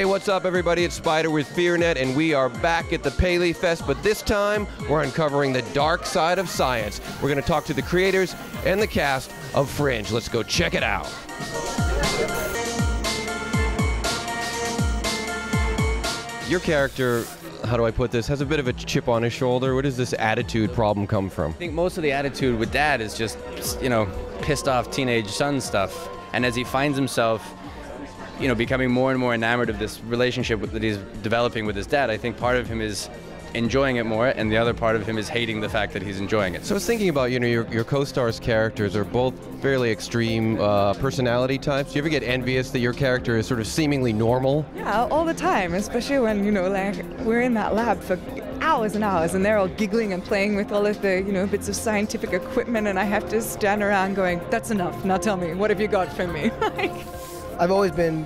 what's up, everybody? It's Spider with FEARnet, and we are back at the Paley Fest, but this time we're uncovering the dark side of science. We're going to talk to the creators and the cast of Fringe. Let's go check it out. Your character, how do I put this, has a bit of a chip on his shoulder. Where does this attitude problem come from? I think most of the attitude with Dad is just, pissed off teenage son stuff. And as he finds himself, becoming more and more enamored of this relationship that he's developing with his dad, I think part of him is enjoying it more, and the other part of him is hating the fact that he's enjoying it. So I was thinking about, your co-stars' characters are both fairly extreme personality types. Do you ever get envious that your character is sort of seemingly normal? Yeah, all the time, especially when, we're in that lab for hours and hours, and they're all giggling and playing with all of the, bits of scientific equipment, and I have to stand around going, that's enough, now tell me, what have you got for me? I've always been,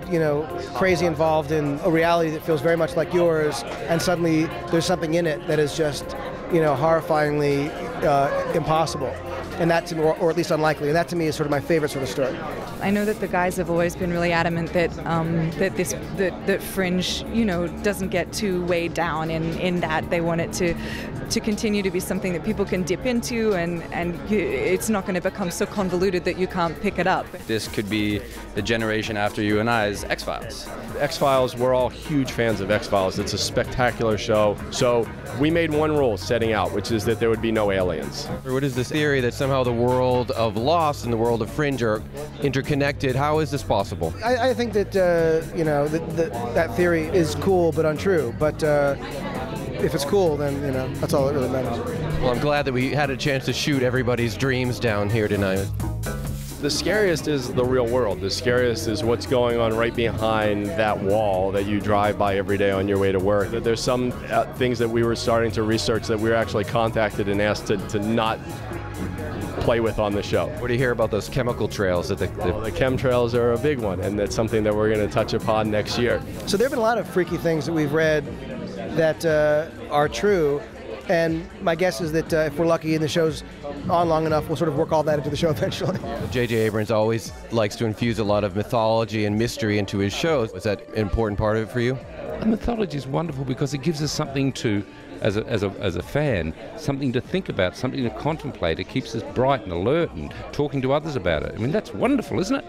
crazy involved in a reality that feels very much like yours, and suddenly there's something in it that is just, horrifyingly impossible, and that to me, or at least unlikely, and that to me is sort of my favorite sort of story. I know that the guys have always been really adamant that that Fringe, doesn't get too weighed down in that. They want it to continue to be something that people can dip into, and it's not going to become so convoluted that you can't pick it up. This could be the generation after you and I's X-Files. X-Files, we're all huge fans of X-Files. It's a spectacular show. So we made one rule setting out, which is that there would be no aliens. What is this theory that somehow the world of Lost and the world of Fringe are interconnected? How is this possible? I think that, that theory is cool but untrue. But if it's cool, then, that's all that really matters. Well, I'm glad that we had a chance to shoot everybody's dreams down here tonight. The scariest is the real world. The scariest is what's going on right behind that wall that you drive by every day on your way to work. There's some things that we were starting to research that we were actually contacted and asked to not play with on the show. What do you hear about those chemical trails? The chemtrails are a big one, and that's something that we're going to touch upon next year. So there have been a lot of freaky things that we've read that are true, and my guess is that if we're lucky and the show's on long enough, we'll sort of work all that into the show eventually. J.J. Abrams always likes to infuse a lot of mythology and mystery into his shows. Is that an important part of it for you? The mythology is wonderful because it gives us something to, as a fan, something to think about, something to contemplate. It keeps us bright and alert and talking to others about it. I mean, that's wonderful, isn't it?